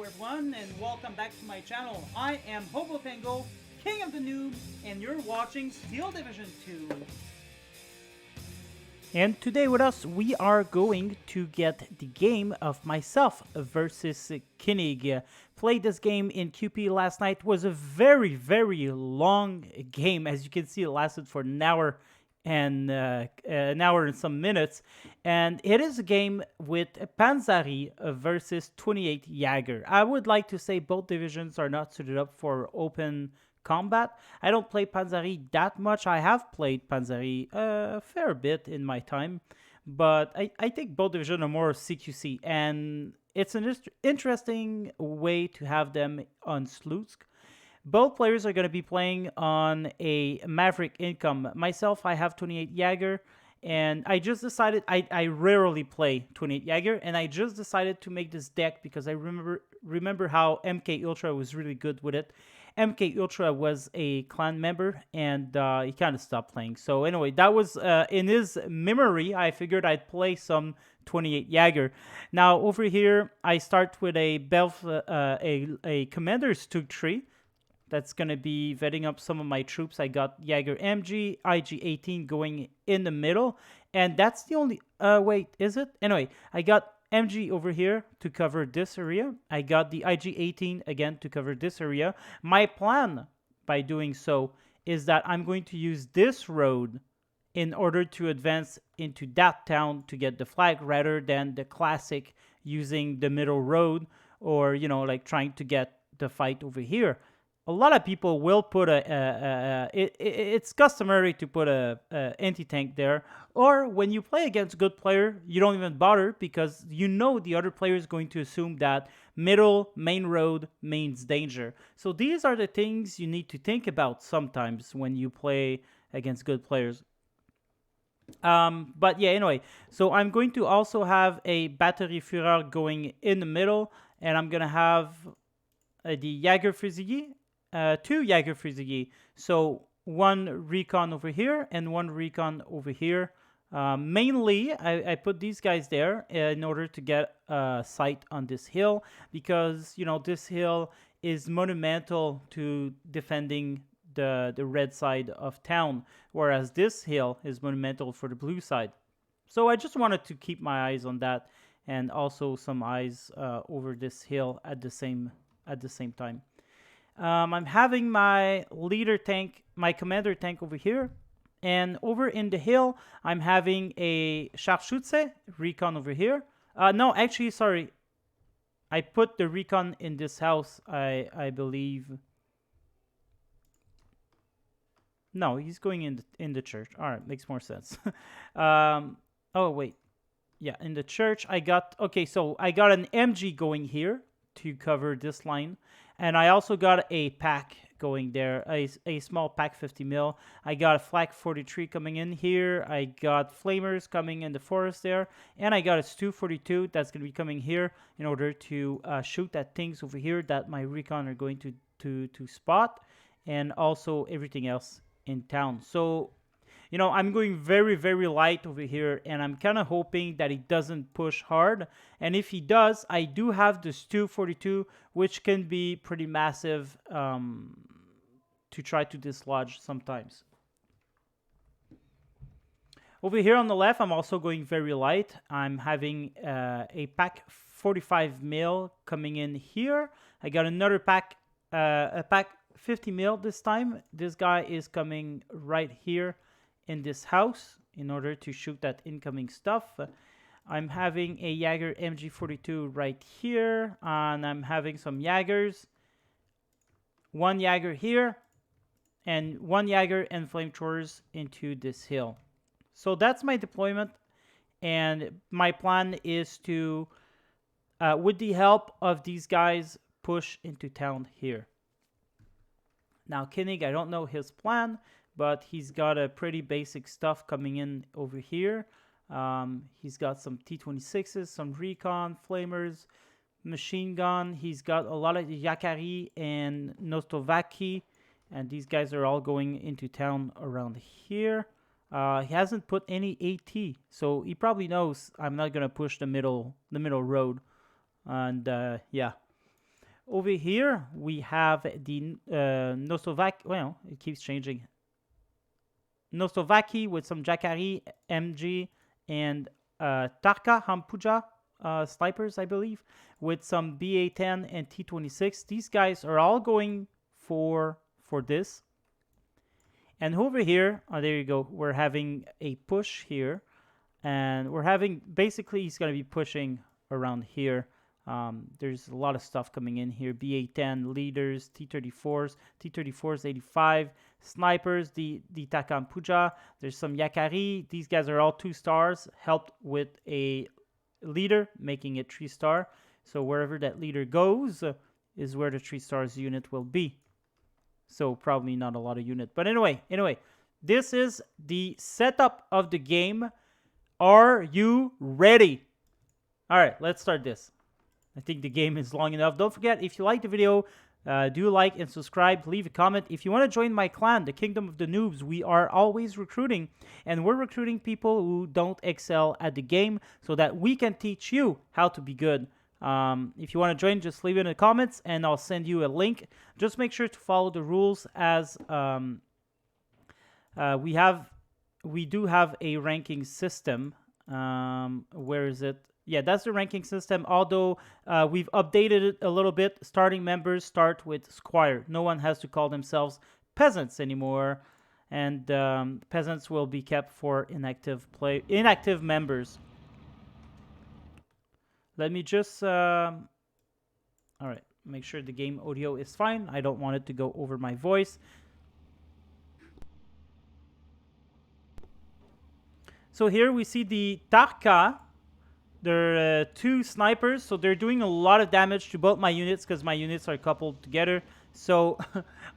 everyone, and welcome back to my channel. I am Hobo, King of the Noob, and you're watching Steel Division 2. And today with us, we are going to get the game of myself versus Koenig. Played this game in QP last night. It was a very, very long game. As you can see, it lasted for an hour and some minutes. And it is a game with Panzari versus 28 Jaeger. I would like to say both divisions are not suited up for open combat. I don't play Panzari that much. I have played Panzari a fair bit in my time, but I think both divisions are more CQC, and it's an interesting way to have them on Slutsk. Both players are going to be playing on a Maverick income. Myself, I have 28 Jaeger, and I just decided I rarely play 28 Jaeger, and I just decided to make this deck because I remember how MK Ultra was really good with it. MK Ultra was a clan member, and he kind of stopped playing. So anyway, that was in his memory. I figured I'd play some 28 Jaeger. Now over here, I start with a a Commander's Tug tree. That's going to be vetting up some of my troops. I got Jaeger MG, IG-18 going in the middle. And that's the only... wait, is it? Anyway, I got MG over here to cover this area. I got the IG-18 again to cover this area. My plan by doing so is that I'm going to use this road in order to advance into that town to get the flag rather than the classic using the middle road or, you know, like trying to get the fight over here. A lot of people will put it's customary to put a anti-tank there, or when you play against a good player, you don't even bother because you know the other player is going to assume that middle main road means danger. So these are the things you need to think about sometimes when you play against good players. But yeah, anyway, so I'm going to also have a Batterieführer going in the middle, and I'm gonna have the Jägerfusilier, two Jägerfusilier. So one recon over here and one recon over here. Mainly, I put these guys there in order to get a sight on this hill because, you know, this hill is monumental to defending the red side of town, whereas this hill is monumental for the blue side. So I just wanted to keep my eyes on that and also some eyes over this hill at the same time. I'm having my leader tank, my commander tank over here. And over in the hill, I'm having a Scharfschütze recon over here. No, actually, sorry. I put the recon in this house, I believe. No, he's going in the church. All right, makes more sense. Oh, wait. Yeah, in the church, I got... Okay, so I got an MG going here to cover this line. And I also got a pack going there, a small pack 50 mil. I got a flak 43 coming in here. I got flamers coming in the forest there. And I got a Stu 42 that's going to be coming here in order to shoot at things over here that my recon are going to spot. And also everything else in town. So, you know, I'm going very, very light over here, and I'm kind of hoping that he doesn't push hard. And if he does, I do have this 242, which can be pretty massive to try to dislodge sometimes. Over here on the left, I'm also going very light. I'm having a pack 45 mil coming in here. I got another pack, a pack 50 mil this time. This guy is coming right here in this house in order to shoot that incoming stuff. I'm having a Jaeger MG42 right here, and I'm having some Jaegers. One Jaeger here, and one Jaeger and flamethrowers into this hill. So that's my deployment, and my plan is to, with the help of these guys, push into town here. Now, Koenig, I don't know his plan, but he's got a pretty basic stuff coming in over here. He's got some T-26s, some recon, flamers, machine gun. He's got a lot of Yakari and Nostovaki, and these guys are all going into town around here. He hasn't put any AT, so he probably knows I'm not gonna push the middle road, and yeah. Over here, we have the Nosovaki. Well, it keeps changing. Nosovaki with some Jakari, MG, and Tarka Hampuja snipers, I believe, with some BA-10 and T-26. These guys are all going for this. And over here, there you go, we're having a push here. And we're having, basically, he's going to be pushing around here. There's a lot of stuff coming in here. BA-10 leaders, T-34s, T-34s 85, snipers, the Takampuja. There's some Yakari. These guys are all 2 stars, helped with a leader, making it 3-star. So wherever that leader goes is where the 3 stars unit will be. So probably not a lot of unit. But anyway, this is the setup of the game. Are you ready? All right, let's start this. I think the game is long enough. Don't forget, if you like the video, do like and subscribe. Leave a comment. If you want to join my clan, the Kingdom of the Noobs, we are always recruiting. And we're recruiting people who don't excel at the game so that we can teach you how to be good. If you want to join, just leave it in the comments and I'll send you a link. Just make sure to follow the rules as we do have a ranking system. Where is it? Yeah, that's the ranking system. Although we've updated it a little bit. Starting members start with Squire. No one has to call themselves peasants anymore. And peasants will be kept for inactive members. Let me just all right, make sure the game audio is fine. I don't want it to go over my voice. So here we see the Tarka. They're 2 snipers, so they're doing a lot of damage to both my units because my units are coupled together. So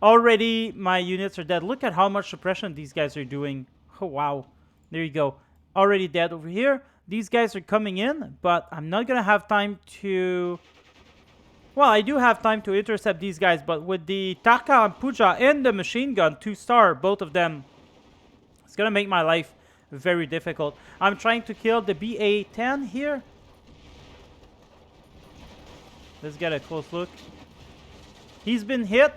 already my units are dead. Look at how much suppression these guys are doing. Oh, wow. There you go. Already dead over here. These guys are coming in, but I'm not going to have time to... Well, I do have time to intercept these guys, but with the Tarka and Puja and the machine gun, 2-star, both of them, it's going to make my life very difficult. I'm trying to kill the BA-10 here. Let's get a close look. He's been hit,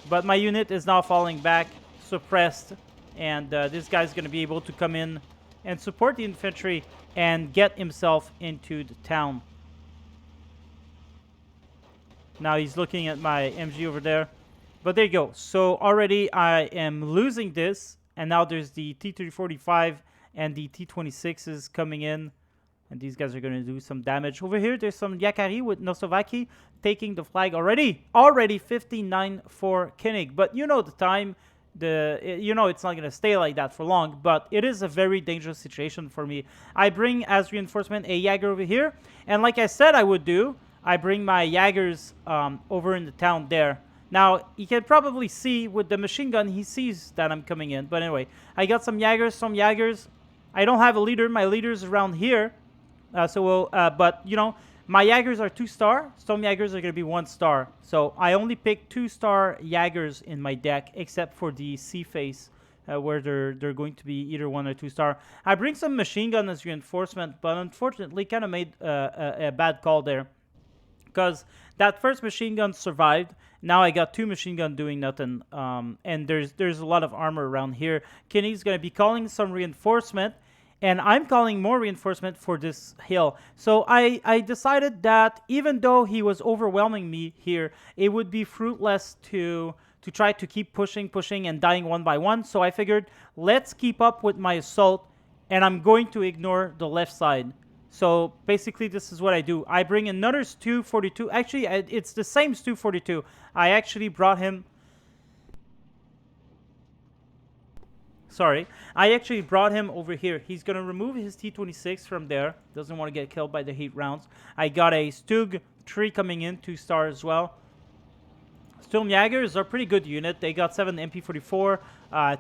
but my unit is now falling back, suppressed, and this guy's going to be able to come in and support the infantry and get himself into the town. Now he's looking at my MG over there. But there you go. So already I am losing this. And now there's the T-345 and the T-26s coming in. And these guys are going to do some damage. Over here, there's some Yakari with Nosovaki taking the flag already. Already 59 for Koenig. But you know the time. You know it's not going to stay like that for long. But it is a very dangerous situation for me. I bring as reinforcement a Jaeger over here. And like I said I would do, I bring my Jaegers over in the town there. Now, you can probably see with the machine gun, he sees that I'm coming in. But anyway, I got some Jaegers. I don't have a leader. My leader's around here. But, you know, my Jaegers are 2-star. Some Jaegers are going to be 1-star. So I only picked 2-star Jaegers in my deck, except for the C-Face, where they're going to be either 1 or 2-star. I bring some machine gun as reinforcement, but unfortunately kind of made a bad call there. Because that first machine gun survived. Now I got 2 machine gun doing nothing. And there's a lot of armor around here. Kenny's going to be calling some reinforcement. And I'm calling more reinforcement for this hill. So I decided that even though he was overwhelming me here, it would be fruitless to try to keep pushing and dying one by one. So I figured, let's keep up with my assault. And I'm going to ignore the left side. So basically, this is what I do. I bring another Stu-42. Actually, it's the same Stu-42. I actually brought him... Sorry. I actually brought him over here. He's going to remove his T-26 from there. Doesn't want to get killed by the heat rounds. I got a Stug 3 coming in, 2-star as well. Sturmjägers are a pretty good unit. They got 7 MP44,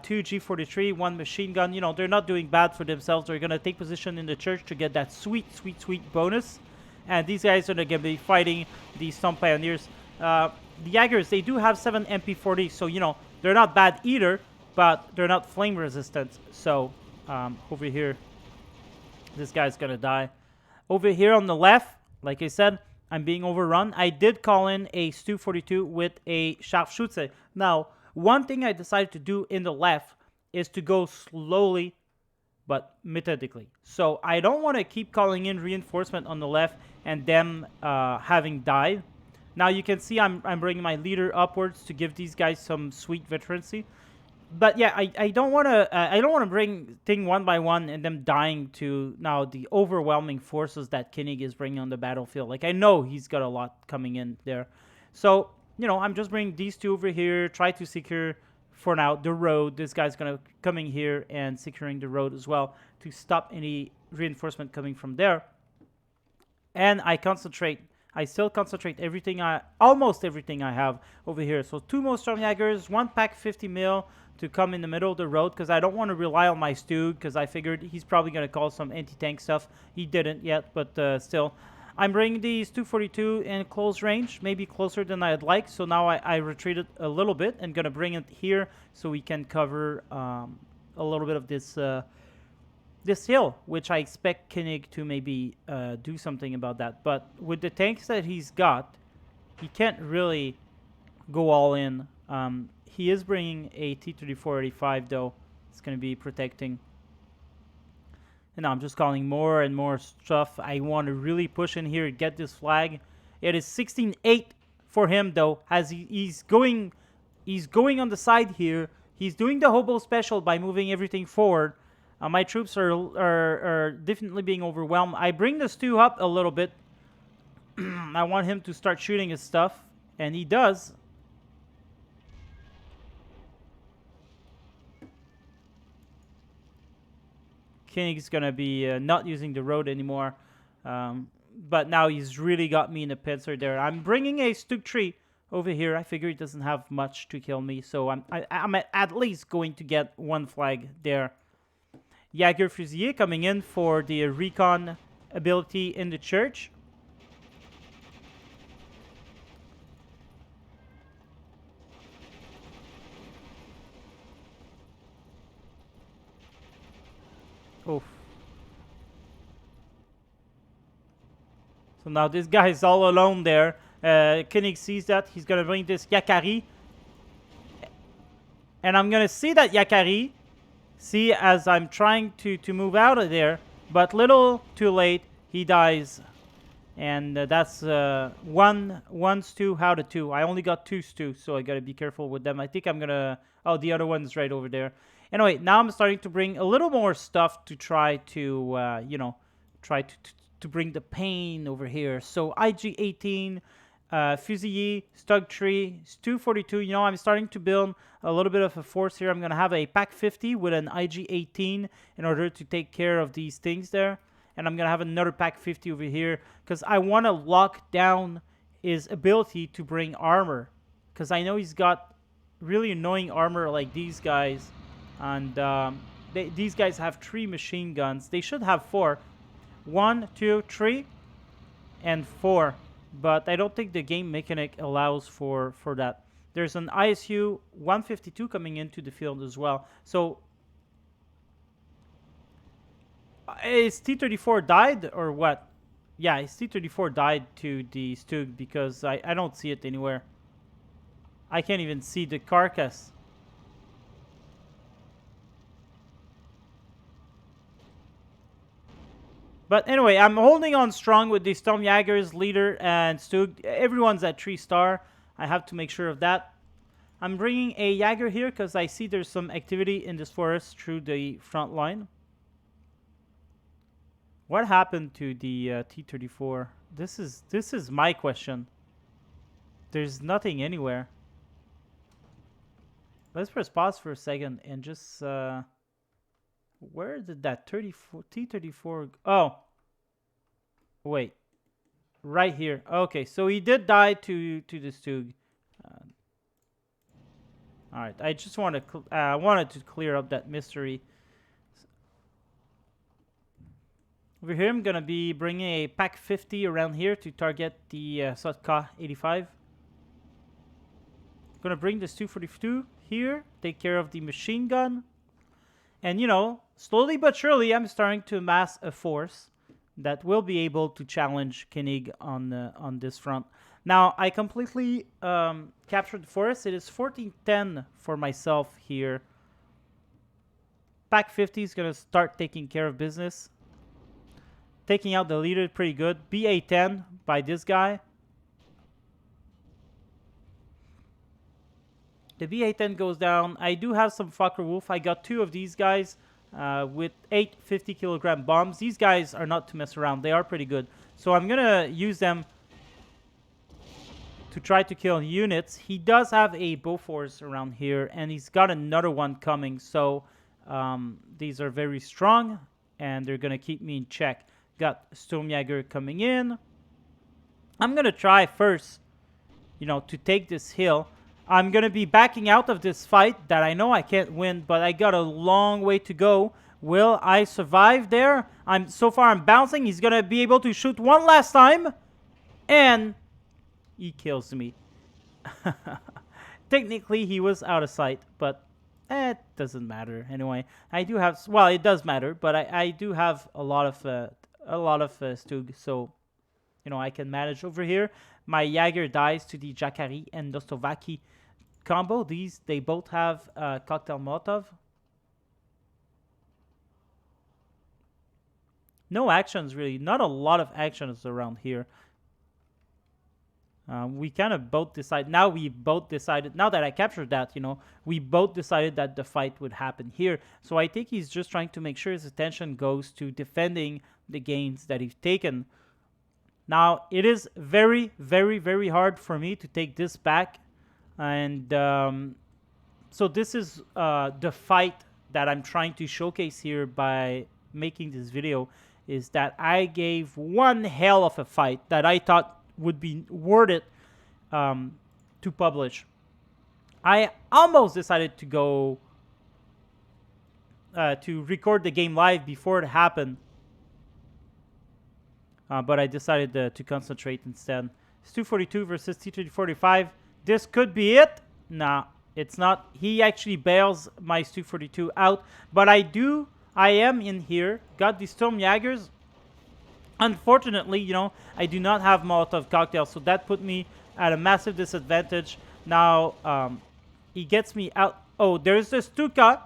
2 G43, 1 machine gun. You know, they're not doing bad for themselves. They're going to take position in the church to get that sweet bonus. And these guys are going to be fighting the Storm Pioneers. The Jaegers, they do have 7 MP40, so, you know, they're not bad either, but they're not flame resistant. So, over here, this guy's going to die. Over here on the left, like I said, I'm being overrun. I did call in a Stu 42 with a Scharfschütze. Now, one thing I decided to do in the left is to go slowly but methodically. So I don't want to keep calling in reinforcement on the left and them having died. Now you can see I'm bringing my leader upwards to give these guys some sweet veterancy. But yeah, I don't want to bring thing one by one and them dying to now the overwhelming forces that Koenig is bringing on the battlefield. Like I know he's got a lot coming in there, so I'm just bringing these two over here. Try to secure for now the road. This guy's gonna coming here and securing the road as well to stop any reinforcement coming from there. And I still concentrate almost everything I have over here. So 2 more Stormjaggers, 1 pack 50 mil to come in the middle of the road because I don't want to rely on my Stug because I figured he's probably going to call some anti-tank stuff. He didn't yet, but still. I'm bringing these 242 in close range, maybe closer than I'd like. So now I retreated a little bit and going to bring it here so we can cover a little bit of this hill, which I expect Koenig to maybe do something about that. But with the tanks that he's got, he can't really go all in. He is bringing a T-34-85, though. It's going to be protecting. And now I'm just calling more and more stuff. I want to really push in here and get this flag. It is 16-8 for him, though, as he's going on the side here. He's doing the Hobo special by moving everything forward. My troops are definitely being overwhelmed. I bring the Stu up a little bit. I want him to start shooting his stuff, and he does. Koenig's gonna be not using the road anymore, but now he's really got me in the pincer there. I'm bringing a Stug tree over here. I figure he doesn't have much to kill me, so I'm at least going to get 1 flag there. Jaeger Fusilier coming in for the recon ability in the church. Oof. So now this guy is all alone there. Koenig sees that. He's going to bring this Yakari. And I'm going to see that Yakari. See, as I'm trying to move out of there. But little too late. He dies. And that's one stew out of 2. I only got 2 stews, so I got to be careful with them. I think I'm going to... Oh, the other one's right over there. Anyway, now I'm starting to bring a little more stuff to try to, try to bring the pain over here. So IG-18, Fusilier, Stug Tree, Stu 42. I'm starting to build a little bit of a force here. I'm going to have a Pack 50 with an IG-18 in order to take care of these things there. And I'm going to have another Pack 50 over here because I want to lock down his ability to bring armor. Because I know he's got really annoying armor like these guys. And these guys have 3 machine guns. They should have 4. 1, 2, 3, and 4. But I don't think the game mechanic allows for that. There's an ISU 152 coming into the field as well. So, is T-34 died or what? Yeah, his T-34 died to the Stug because I don't see it anywhere. I can't even see the carcass. But anyway, I'm holding on strong with the Stormjaggers, leader, and Stug. Everyone's at 3-star. I have to make sure of that. I'm bringing a Jaeger here because I see there's some activity in this forest through the front line. What happened to the T-34? This is my question. There's nothing anywhere. Let's press pause for a second and just... where did that T-34... Oh. Wait. Right here. Okay, so he did die to the Stug. Alright, I just wanted to clear up that mystery. Over here, I'm going to be bringing a Pack 50 around here to target the Sotka 85. I'm going to bring this 242 here, take care of the machine gun. And, slowly but surely, I'm starting to amass a force. that will be able to challenge Koenig on this front. Now, I completely captured the forest. It is 14-10 for myself here. Pack 50 is going to start taking care of business. Taking out the leader pretty good. BA10 by this guy. The BA10 goes down. I do have some Fokker Wolf. I got 2 of these guys with 8 50-kilogram bombs. These guys are not to mess around. They are pretty good. So I'm going to use them to try to kill units. He does have a Bofors around here, and he's got another one coming. So these are very strong, and they're going to keep me in check. Got Sturmjäger coming in. I'm going to try first, to take this hill. I'm going to be backing out of this fight that I know I can't win, but I got a long way to go. Will I survive there? So far I'm bouncing. He's going to be able to shoot one last time, and he kills me. Technically, he was out of sight, but it doesn't matter. Anyway, I do have... Well, it does matter, but I do have a lot of Stug, so, I can manage over here. My Jaeger dies to the Jacari and Dostovaki combo. They both have Cocktail Molotov. No actions, really. Not a lot of actions around here. We kind of both decide. Now we both decided. Now that I captured that, we both decided that the fight would happen here. So I think he's just trying to make sure his attention goes to defending the gains that he's taken. Now it is very, very, very hard for me to take this back, and so this is the fight that I'm trying to showcase here by making this video. Is that I gave one hell of a fight that I thought would be worth it to publish. I almost decided to go to record the game live before it happened, but I decided to concentrate instead. Stu-42 versus T-345. This could be it. Nah, it's not. He actually bails my Stu-42 out, but I am in here. Got the Sturmjägers. Unfortunately, I do not have Molotov cocktails, so that put me at a massive disadvantage. Now, he gets me out. Oh, there's the Stuka.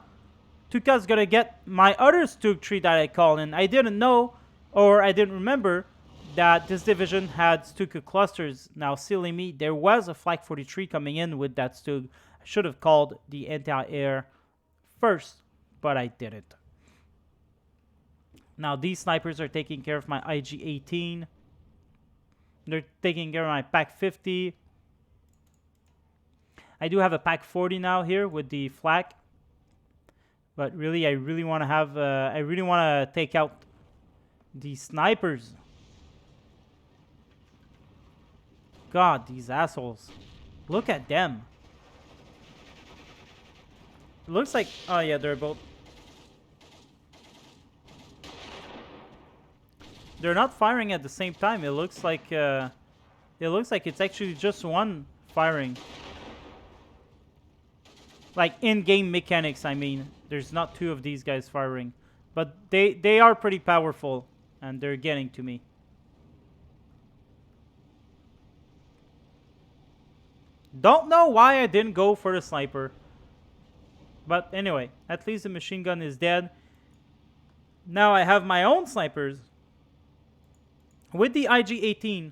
Stuka's gonna get my other Stuk tree that I call in. I didn't know, or I didn't remember, that this division had Stuka clusters. Now, silly me, there was a Flak 43 coming in with that Stuk. I should have called the anti-air first, but I didn't. Now, these snipers are taking care of my IG-18. They're taking care of my Pack 50. I do have a Pack 40 now here with the flak. But really, I really want to have... I really want to take out the snipers. God, these assholes. Look at them. It looks like... Oh, yeah, they're both... They're not firing at the same time. It looks like it's actually just one firing. Like in-game mechanics, I mean. There's not 2 of these guys firing. But they are pretty powerful, and they're getting to me. Don't know why I didn't go for the sniper. But anyway, at least the machine gun is dead. Now I have my own snipers. With the IG-18,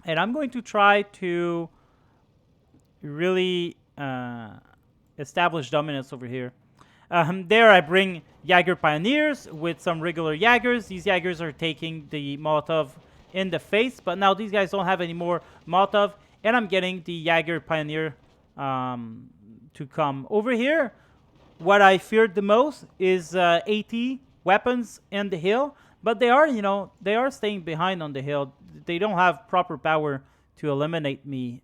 and I'm going to try to really establish dominance over here. There I bring Jaeger Pioneers with some regular Jaegers. These Jaegers are taking the Molotov in the face, but now these guys don't have any more Molotov, and I'm getting the Jaeger Pioneer to come over here. What I feared the most is AT weapons in the hill, but they are, they are staying behind on the hill. They don't have proper power to eliminate me,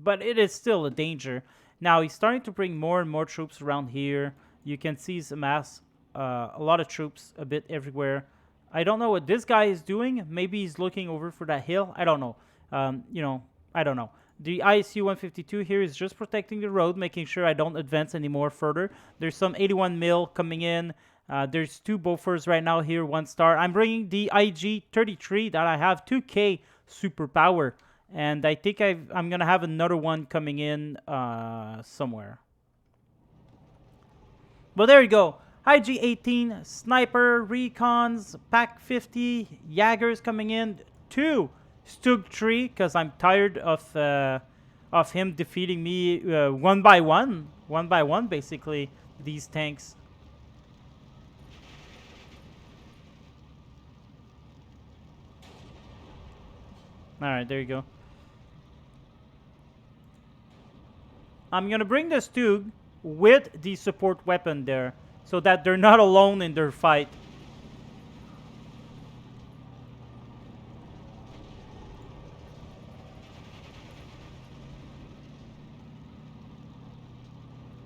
but it is still a danger. Now he's starting to bring more and more troops around here. You can see he's amassed a lot of troops a bit everywhere. I don't know what this guy is doing. Maybe he's looking over for that hill. I don't know. I don't know. The ISU-152 here is just protecting the road, making sure I don't advance any more further. There's some 81 mil coming in. There's two Bofors right now here, 1 star. I'm bringing the IG-33 that I have 2K superpower. And I think I'm going to have another one coming in somewhere. But there you go. IG-18, Sniper, Recons, Pack 50, Jaggers coming in. 2 Stug 3, because I'm tired of him defeating me one by one. One by one, basically, these tanks. Alright, there you go. I'm going to bring the Stug with the support weapon there, so that they're not alone in their fight.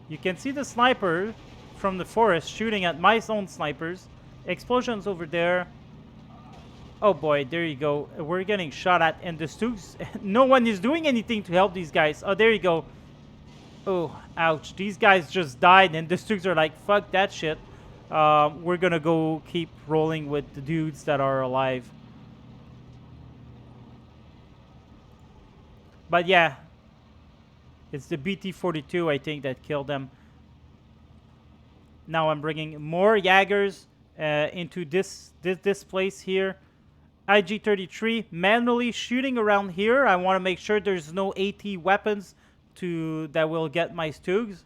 You can see the sniper from the forest shooting at my own snipers. Explosions over there. Oh boy, there you go. We're getting shot at, and the Stugs, no one is doing anything to help these guys. Oh, there you go. Oh, ouch. These guys just died, and the Stugs are like, fuck that shit. We're gonna go keep rolling with the dudes that are alive. But yeah, it's the BT-42, I think, that killed them. Now I'm bringing more Jaggers into this place here. IG-33 manually shooting around here. I want to make sure there's no AT weapons that will get my Stugs.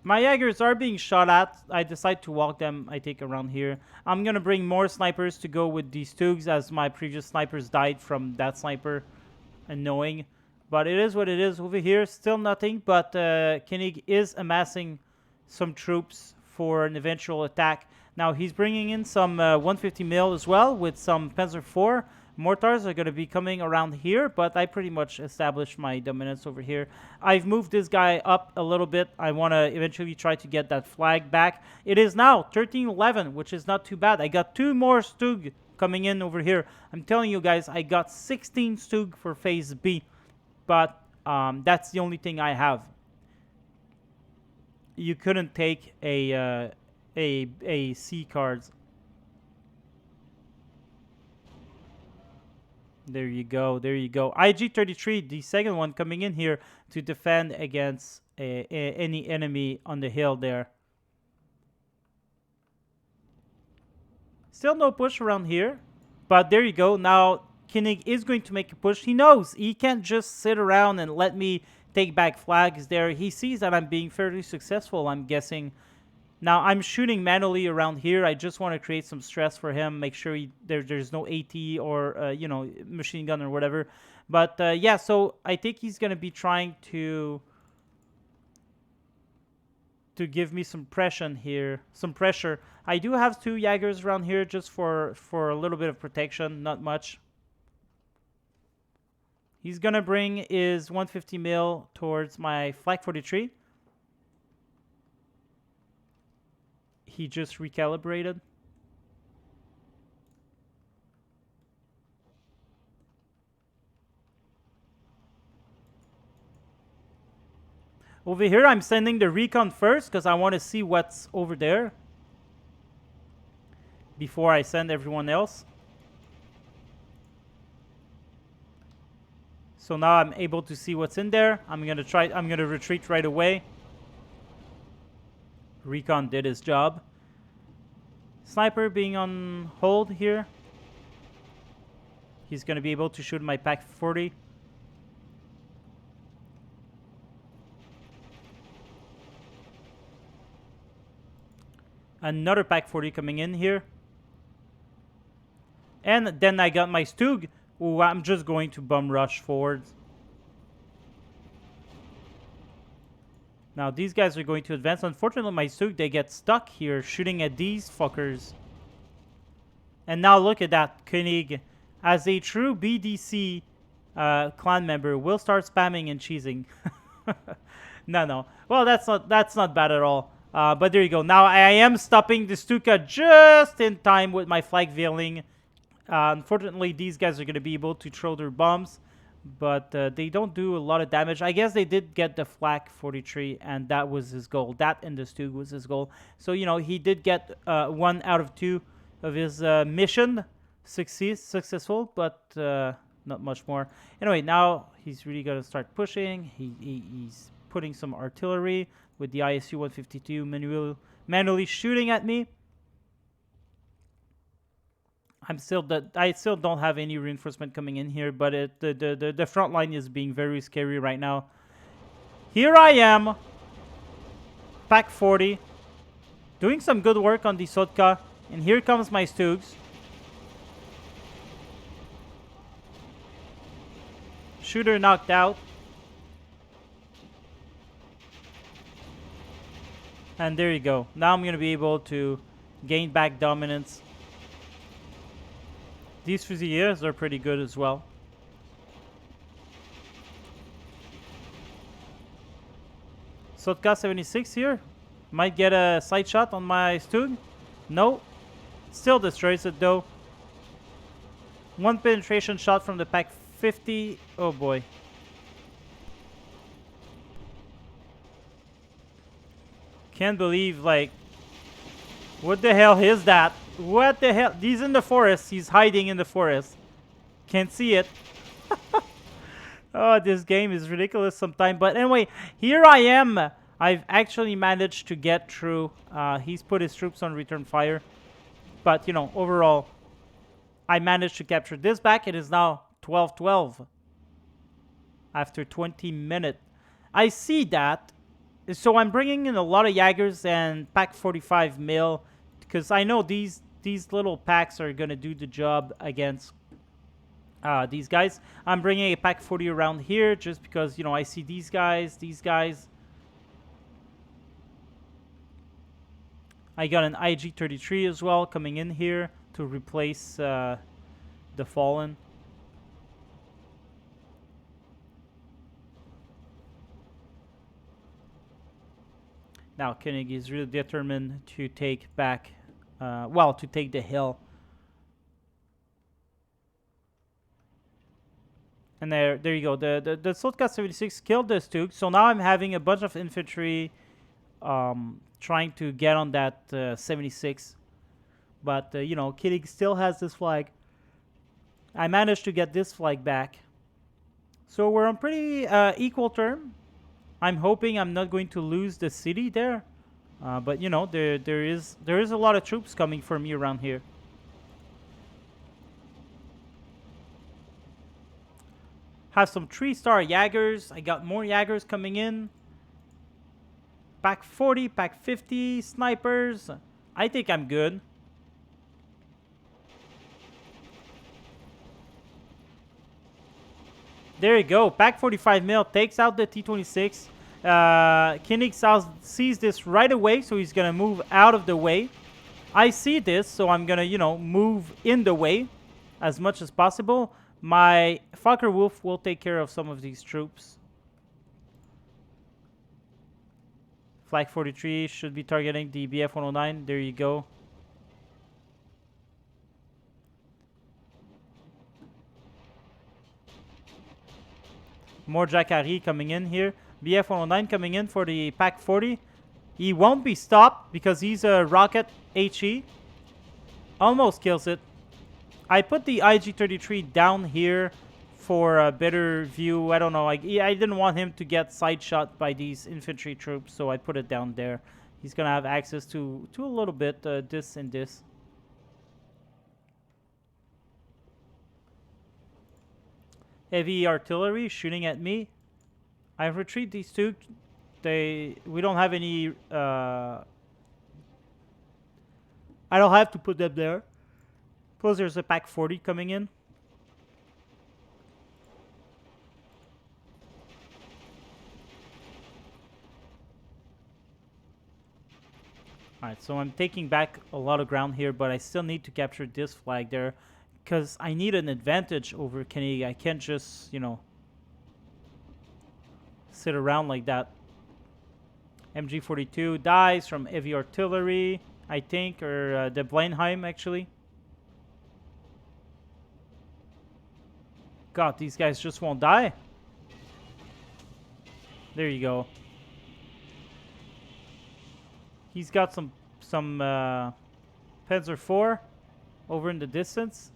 My Jaggers are being shot at. I decide to walk them, I think, around here. I'm going to bring more snipers to go with these Stugs, as my previous snipers died from that sniper. Annoying. But it is what it is over here. Still nothing, but Koenig is amassing some troops for an eventual attack. Now he's bringing in some 150 mil as well with some Panzer IV. Mortars are going to be coming around here, but I pretty much established my dominance over here. I've moved this guy up a little bit. I want to eventually try to get that flag back. It is now 13-11, which is not too bad. I got 2 more Stug coming in over here. I'm telling you guys, I got 16 Stug for phase B, but that's the only thing I have. You couldn't take a C cards. There you go. There you go. IG-33, the second one coming in here to defend against any enemy on the hill there. Still no push around here. But there you go. Now, Koenig is going to make a push. He knows he can't just sit around and let me take back flags there. He sees that I'm being fairly successful, I'm guessing. Now, I'm shooting manually around here. I just want to create some stress for him, make sure there's no AT or, you know, machine gun or whatever. But, yeah, so I think he's going to be trying to give me some pressure here, some pressure. I do have 2 Jaggers around here just for a little bit of protection, not much. He's going to bring his 150 mil towards my Flak 43. He just recalibrated. Over here, I'm sending the recon first because I want to see what's over there before I send everyone else. So now I'm able to see what's in there. I'm going to retreat right away. Recon did his job. Sniper being on hold here. He's going to be able to shoot my Pack 40. Another Pack 40 coming in here. And then I got my Stug, who I'm just going to bum rush forwards. Now these guys are going to advance. Unfortunately, my Stug, they get stuck here shooting at these fuckers. And now look at that. Koenig, as a true BDC clan member, will start spamming and cheesing. No. Well, that's not bad at all. But there you go. Now I am stopping the Stuka just in time with my flag veiling. Unfortunately, these guys are going to be able to throw their bombs. but they don't do a lot of damage. I guess they did get the flak 43, and that was his goal. That and the Stug was his goal. So, you know, he did get 1 out of 2 of his mission successful, but not much more. Anyway, now he's really going to start pushing. He's putting some artillery with the ISU 152 manually shooting at me. I still don't have any reinforcement coming in here, but the front line is being very scary right now. Here I am, pack 40, doing some good work on the Sotka, and here comes my Stugs. Shooter knocked out. And there you go. Now I'm going to be able to gain back dominance. These Fusiliers are pretty good as well. Sotka 76 here. Might get a sight shot on my Stug. No. Still destroys it though. 1 penetration shot from the pack 50. Oh boy. Can't believe, like, what the hell is that? What the hell? He's in the forest. He's hiding in the forest. Can't see it. Oh, this game is ridiculous sometimes. But anyway, here I am. I've actually managed to get through. He's put his troops on return fire. But, you know, overall, I managed to capture this back. It is now 12-12 after 20 minutes. I see that. So I'm bringing in a lot of Jaegers and pack 45 mil because I know these little packs are going to do the job against these guys. I'm bringing a pack 40 around here just because, you know, I see these guys. I got an IG-33 as well coming in here to replace the Fallen. Now Koenig is really determined to take back, to take the hill. And there you go. The Sotka 76 killed the Stug. So now I'm having a bunch of infantry trying to get on that 76. But, you know, Koenig still has this flag. I managed to get this flag back. So we're on pretty equal term. I'm hoping I'm not going to lose the city there. But, you know, there is a lot of troops coming for me around here. Have some 3-star Jaegers. I got more Jaegers coming in. Pack 40, pack 50, snipers. I think I'm good. There you go. Pack 45 mil takes out the T-26. Koenig sees this right away, so he's going to move out of the way. I see this, so I'm going to, you know, move in the way as much as possible. My Fokker Wolf will take care of some of these troops. Flag 43 should be targeting the BF-109. There you go. More Jacari coming in here. BF-109 coming in for the pack 40. He won't be stopped because he's a rocket HE. Almost kills it. I put the IG-33 down here for a better view. I don't know. I didn't want him to get side shot by these infantry troops, so I put it down there. He's going to have access to a little bit this and this. Heavy artillery shooting at me. I retreat these two. We don't have any. I don't have to put them there. Plus, there's a pack 40 coming in. Alright, so I'm taking back a lot of ground here, but I still need to capture this flag there. Because I need an advantage over Koenig. I can't just, you know, sit around like that. MG42 dies from heavy artillery, I think, or the Blenheim, actually. God, these guys just won't die. There you go. He's got some Panzer IV over in the distance.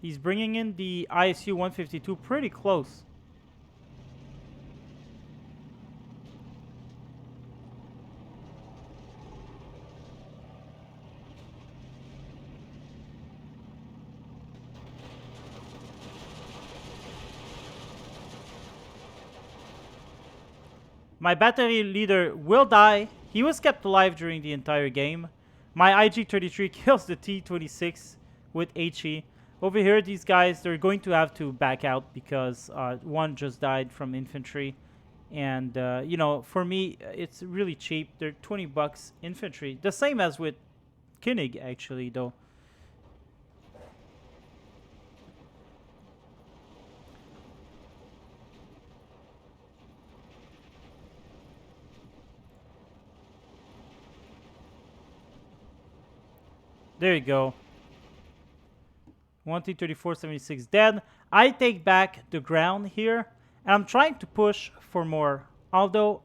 He's bringing in the ISU 152 pretty close. My battery leader will die. He was kept alive during the entire game. My IG-33 kills the T-26 with HE. Over here, these guys, they're going to have to back out because one just died from infantry. And, you know, for me, it's really cheap. They're 20 bucks infantry. The same as with Koenig, actually, though. There you go. 1T-3476 dead. I take back the ground here. And I'm trying to push for more. Although,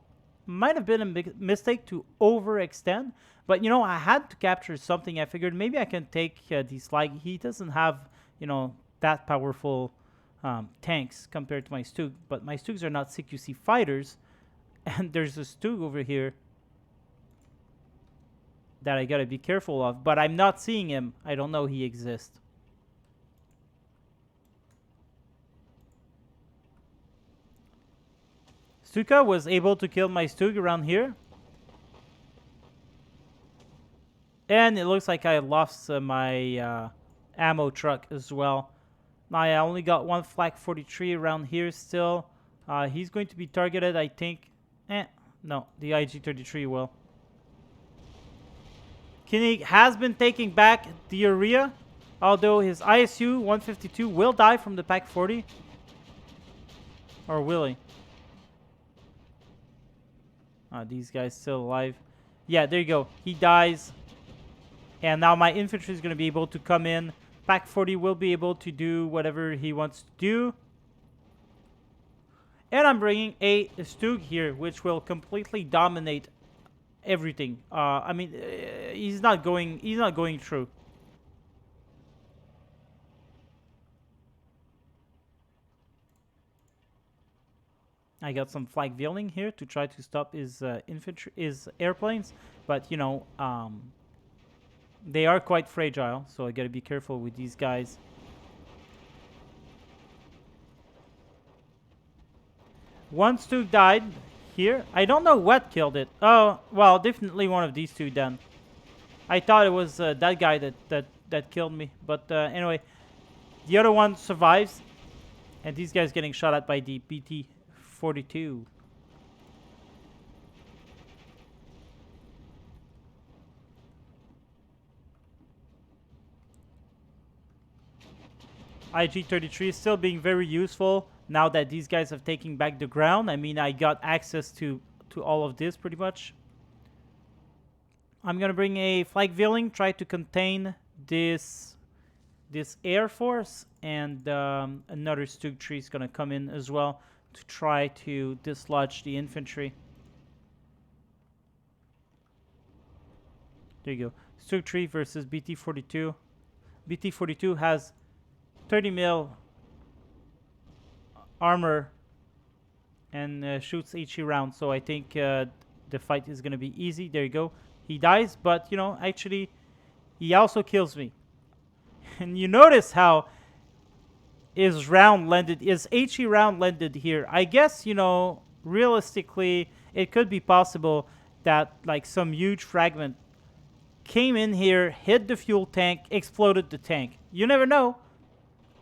might have been a mistake to overextend. But, you know, I had to capture something. I figured maybe I can take these flag. He doesn't have, you know, that powerful tanks compared to my Stug. But my Stugs are not CQC fighters. And there's a Stug over here that I gotta be careful of, but I'm not seeing him. I don't know he exists. Stuka was able to kill my Stug around here. And it looks like I lost my ammo truck as well. Now I only got one Flak 43 around here still. He's going to be targeted, I think. No, the IG-33 will. Koenig has been taking back the area, although his ISU 152 will die from the Pak 40. Or will he? These guys still alive. Yeah, there you go. He dies. And now my infantry is going to be able to come in. Pak 40 will be able to do whatever he wants to do. And I'm bringing a Stug here, which will completely dominate everything. I mean, he's not going through. I got some flag veering here to try to stop his his airplanes, but you know, they are quite fragile, so I gotta be careful with these guys. One Stug died here. I don't know what killed it. Oh, well, definitely one of these two then. I thought it was that guy that killed me. But anyway, the other one survives. And these guys getting shot at by the BT-42. IG-33 is still being very useful now that these guys have taken back the ground. I mean, I got access to all of this pretty much. I'm gonna bring a flag veering, try to contain this air force, and another Stug tree is gonna come in as well to try to dislodge the infantry. There you go. Stug tree versus BT-42. BT-42 has 30 mil armor and shoots HE rounds, so I think the fight is gonna be easy. There you go. He dies, but you know, actually, he also kills me. And you notice how his round landed, his HE round landed here. I guess, you know, realistically, it could be possible that like some huge fragment came in here, hit the fuel tank, exploded the tank. You never know.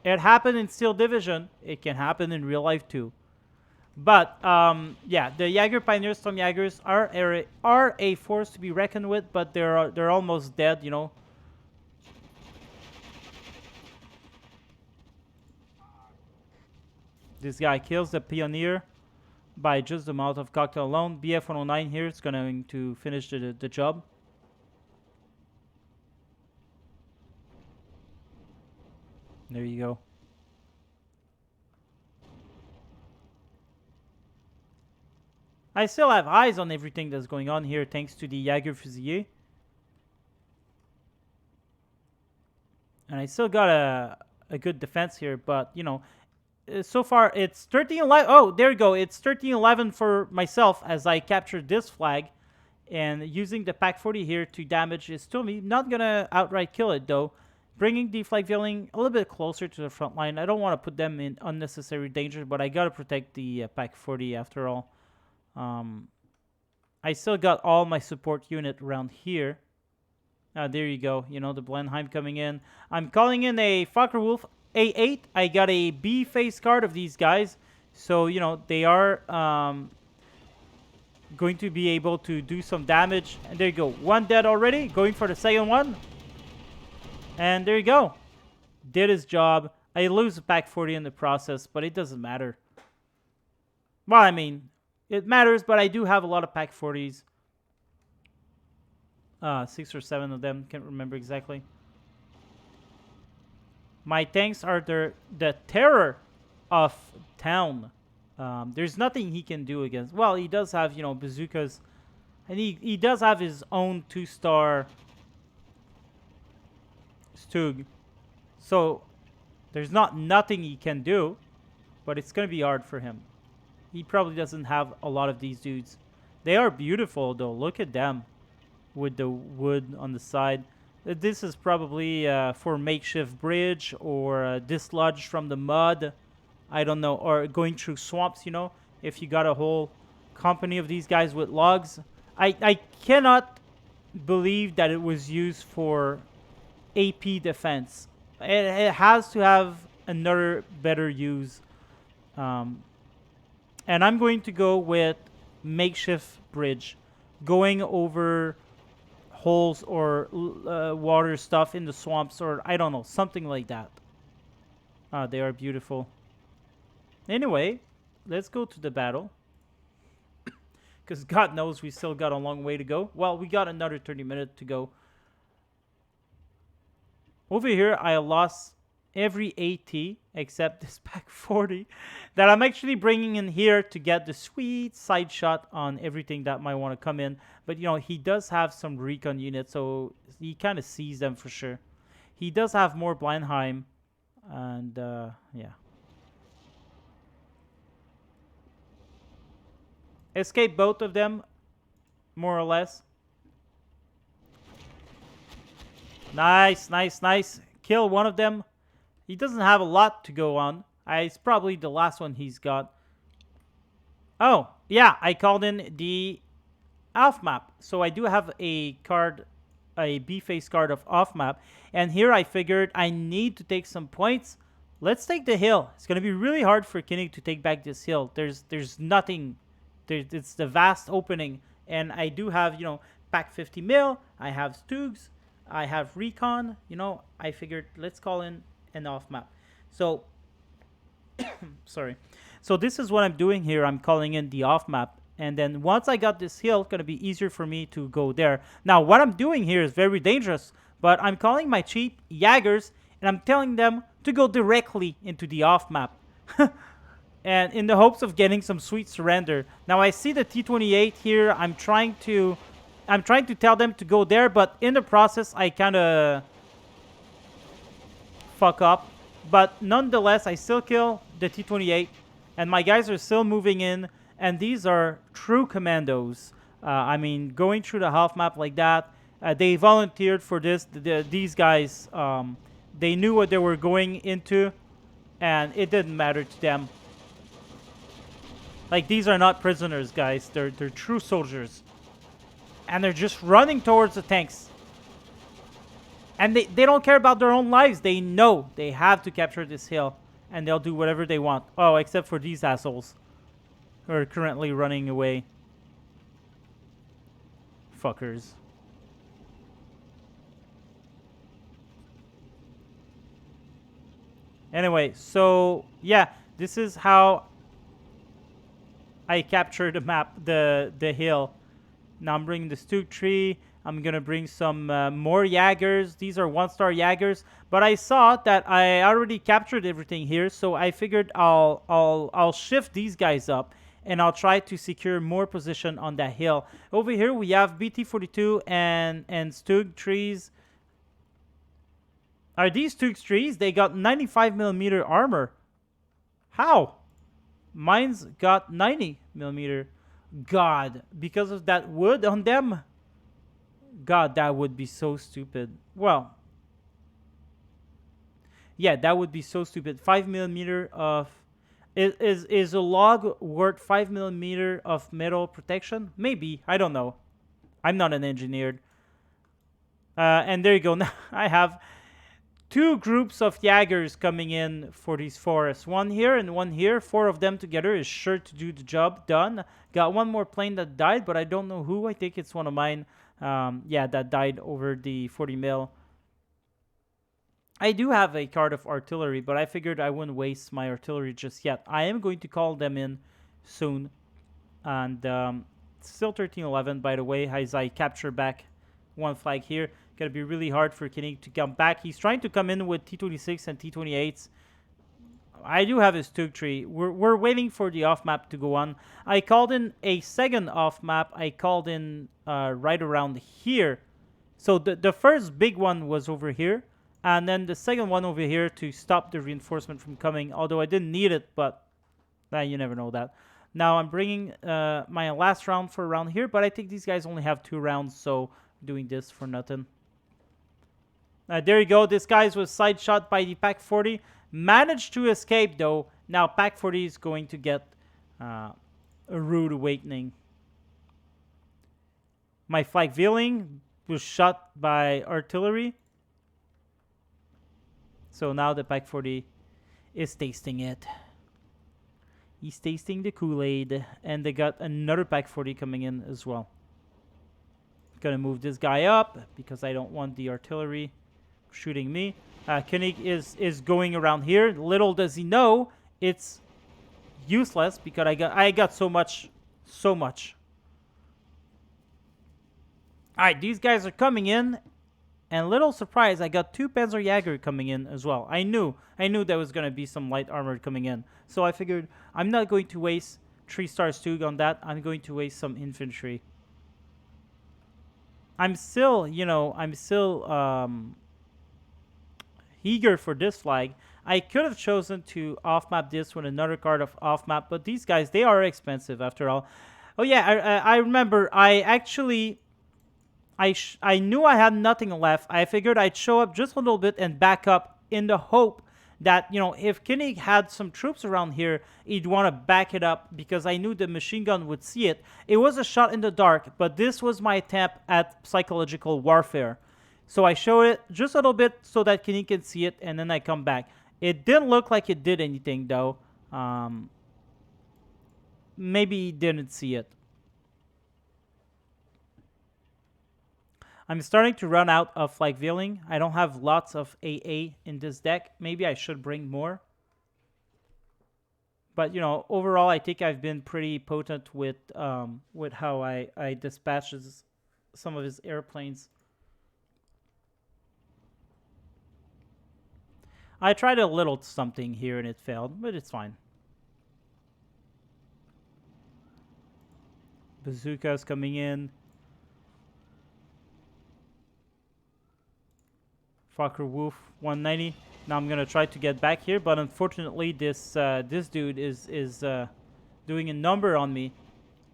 It happened in Steel Division. It can happen in real life too. But yeah, the Jaeger Pioneer Storm Jaegers are a force to be reckoned with, but they're almost dead, you know. This guy kills the Pioneer by just the Molotov cocktail alone. BF-109 here is going to finish the job. There you go. I still have eyes on everything that's going on here thanks to the Jaeger Fusilier. And I still got a good defense here, but, you know, so far it's 13-11. Oh, there you go. It's 13-11 for myself as I captured this flag. And using the Pack 40 here to damage is still me. Not going to outright kill it, though. Bringing the flag veiling a little bit closer to the front line. I don't want to put them in unnecessary danger, but I got to protect the Pack 40 after all. I still got all my support unit around here. There you go. You know, the Blenheim coming in. I'm calling in a Fokker Wolf A8. I got a B face card of these guys. So, you know, they are going to be able to do some damage. And there you go. One dead already. Going for the second one. And there you go. Did his job. I lose a Pack 40 in the process, but it doesn't matter. Well, I mean, it matters, but I do have a lot of Pack 40s. 6 or 7 of them. Can't remember exactly. My tanks are the terror of town. There's nothing he can do against. Well, he does have, you know, bazookas. And he does have his own 2-star Stug. So, there's nothing he can do. But it's going to be hard for him. He probably doesn't have a lot of these dudes. They are beautiful, though. Look at them. With the wood on the side. This is probably for makeshift bridge or dislodge from the mud. I don't know. Or going through swamps, you know. If you got a whole company of these guys with logs. I cannot believe that it was used for AP defense. It has to have another better use. And I'm going to go with makeshift bridge. Going over holes or water stuff in the swamps, or I don't know, something like that. They are beautiful. Anyway, let's go to the battle. Because God knows we still got a long way to go. Well, we got another 30 minutes to go. Over here, I lost every AT except this Pack 40 that I'm actually bringing in here to get the sweet side shot on everything that might want to come in. But, you know, he does have some recon units, so he kind of sees them for sure. He does have more Blenheim, and, yeah. Escape both of them, more or less. Nice, nice, nice. Kill one of them. He doesn't have a lot to go on. It's probably the last one he's got. Oh, yeah, I called in the off map. So I do have a card, a B-face card of off map. And here I figured I need to take some points. Let's take the hill. It's going to be really hard for Koenig to take back this hill. There's nothing. It's the vast opening. And I do have, you know, Pack 50 mil. I have Stugs. I have recon. You know, I figured let's call in an off map. So, sorry. So this is what I'm doing here. I'm calling in the off map. And then once I got this hill, it's going to be easier for me to go there. Now, what I'm doing here is very dangerous. But I'm calling my cheap Jaegers. And I'm telling them to go directly into the off map. And in the hopes of getting some sweet surrender. Now, I see the T-28 here. I'm trying to tell them to go there. But in the process, I kind of fuck up. But nonetheless, I still kill the T-28. And my guys are still moving in. And these are true commandos. I mean, going through the half map like that. They volunteered for this. These guys, they knew what they were going into. And it didn't matter to them. Like, these are not prisoners, guys. They're true soldiers. And they're just running towards the tanks. And they don't care about their own lives. They know they have to capture this hill. And they'll do whatever they want. Oh, except for these assholes who are currently running away. Fuckers. Anyway, so, yeah. This is how I captured the map, the hill. Now I'm bringing the Stug tree. I'm gonna bring some more Jaegers. These are 1-star Jaegers, but I saw that I already captured everything here, so I figured I'll shift these guys up and I'll try to secure more position on that hill. Over here, we have BT-42 and Stug trees. Are these Stug trees? They got 95 millimeter armor. How? Mine's got 90 millimeter. God, because of that wood on them? God, that would be so stupid. Well, yeah, that would be so stupid. 5 millimeter of... Is a log worth 5 millimeter of metal protection? Maybe. I don't know. I'm not an engineer. And there you go. Now I have 2 groups of Jaggers coming in for these forests. One here and one here. 4 of them together is sure to do the job. Done. Got one more plane that died, but I don't know who. I think it's one of mine. Yeah, that died over the 40 mil. I do have a card of artillery, but I figured I wouldn't waste my artillery just yet. I am going to call them in soon. And still 1311, by the way, as I capture back one flag here. Going to be really hard for Koenig to come back. He's trying to come in with T-26 and T-28s. I do have his Tug tree. We're waiting for the off-map to go on. I called in a second off-map. I called in right around here. So the first big one was over here. And then the second one over here to stop the reinforcement from coming. Although I didn't need it, but you never know that. Now I'm bringing my last round for around here. But I think these guys only have 2 rounds. So doing this for nothing. There you go. This guy was side shot by the Pak-40. Managed to escape, though. Now Pak-40 is going to get a rude awakening. My flag Veeling was shot by artillery. So now the Pak-40 is tasting it. He's tasting the Kool-Aid. And they got another Pak-40 coming in as well. Gonna move this guy up because I don't want the artillery shooting me. Koenig is going around here. Little does he know it's useless because I got so much. Alright, these guys are coming in. And little surprise, I got 2 Panzerjäger coming in as well. I knew there was going to be some light armor coming in. So I figured I'm not going to waste 3-star Stug on that. I'm going to waste some infantry. I'm still, eager for this flag. I could have chosen to off-map this with another card of off-map, but these guys, they are expensive after all. Oh yeah, I remember. I knew I had nothing left. I figured I'd show up just a little bit and back up in the hope that, if Koenig had some troops around here, he'd want to back it up because I knew the machine gun would see it. It was a shot in the dark, but this was my attempt at psychological warfare. So I show it just a little bit so that Koenig can see it, and then I come back. It didn't look like it did anything, though. Maybe he didn't see it. I'm starting to run out of flag Veeling. I don't have lots of AA in this deck. Maybe I should bring more. But, overall, I think I've been pretty potent with how I dispatch some of his airplanes. I tried a little something here and it failed, but it's fine. Bazookas coming in. Fokker Wolf 190. Now I'm gonna try to get back here, but unfortunately this dude is doing a number on me.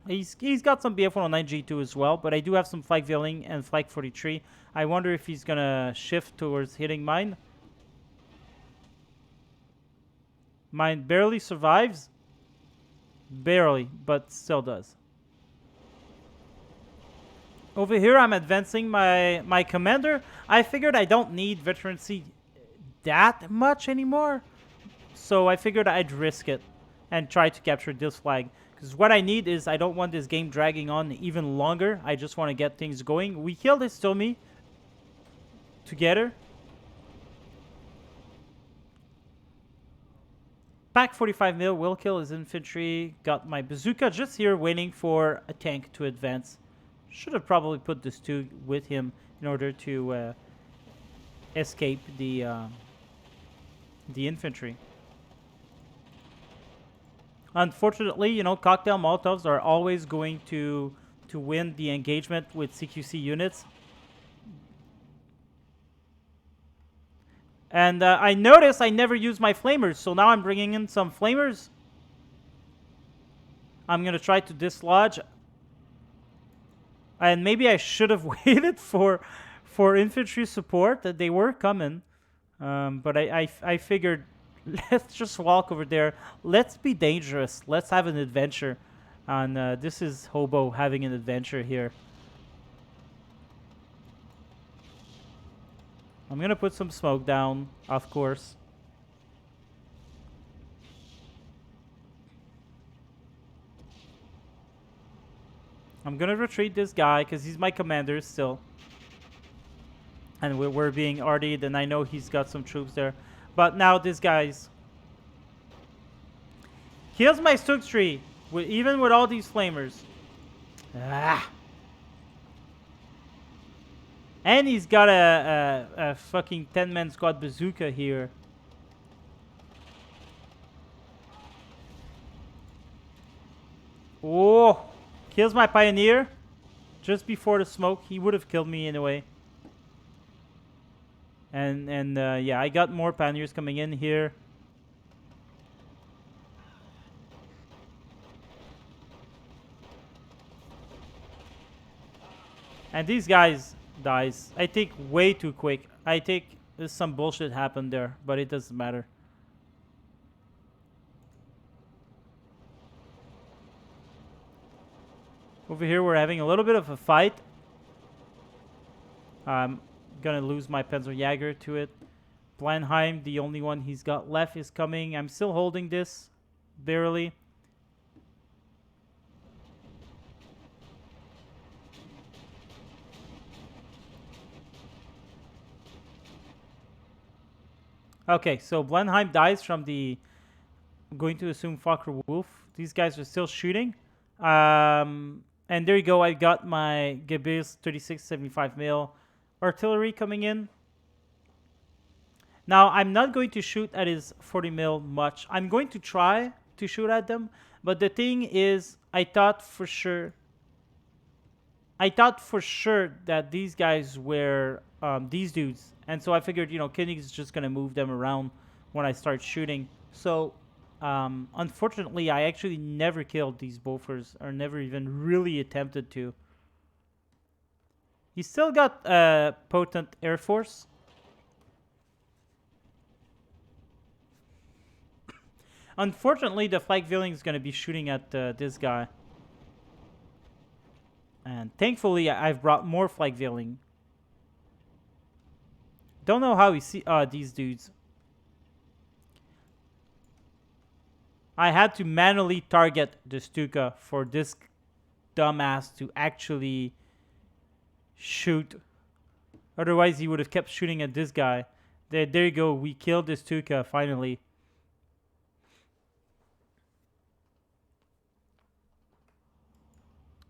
He's got some BF-109G2 as well, but I do have some flag Veeling and flag 43. I wonder if he's gonna shift towards hitting mine. Mine barely survives. Barely, but still does. Over here, I'm advancing my commander. I figured I don't need veterancy that much anymore. So I figured I'd risk it and try to capture this flag. Because what I need is I don't want this game dragging on even longer. I just want to get things going. We killed this Tommy together. Pak 45 mil will kill his infantry. Got my bazooka just here waiting for a tank to advance. Should have probably put this two with him in order to escape the infantry. Unfortunately, you know, cocktail Molotovs are always going to win the engagement with CQC units. And I noticed I never used my flamers, so now I'm bringing in some flamers. I'm going to try to dislodge. And maybe I should have waited for infantry support. That they were coming. But I figured, let's just walk over there. Let's be dangerous. Let's have an adventure. And this is Hobo having an adventure here. I'm going to put some smoke down, of course. I'm going to retreat this guy because he's my commander still. And we're being RD'd, and I know he's got some troops there. But now this guy's... kills my Stook tree, even with all these flamers. Ah. And he's got a fucking 10-man squad bazooka here. Oh, kills my pioneer just before the smoke. He would have killed me anyway. And yeah, I got more pioneers coming in here. And these guys dies. I think way too quick. I think there's some bullshit happened there, but it doesn't matter. Over here, we're having a little bit of a fight. I'm gonna lose my Panzerjäger to it. Blenheim, the only one he's got left, is coming. I'm still holding this, barely. Okay, so Blenheim dies from the... I'm going to assume Fokker Wolf. These guys are still shooting. And there you go. I got my Gebis 36-75 artillery coming in. Now, I'm not going to shoot at his 40 much. I'm going to try to shoot at them. But the thing is, I thought for sure that these guys were these dudes. And so I figured, you know, Koenig is just going to move them around when I start shooting. So, unfortunately, I actually never killed these Bofors, or never even really attempted to. He's still got a potent Air Force. Unfortunately, the Flag Villain is going to be shooting at this guy. And thankfully, I've brought more Flag Villain. Don't know how he see these dudes. I had to manually target the Stuka for this dumbass to actually shoot. Otherwise, he would have kept shooting at this guy. There you go. We killed the Stuka finally.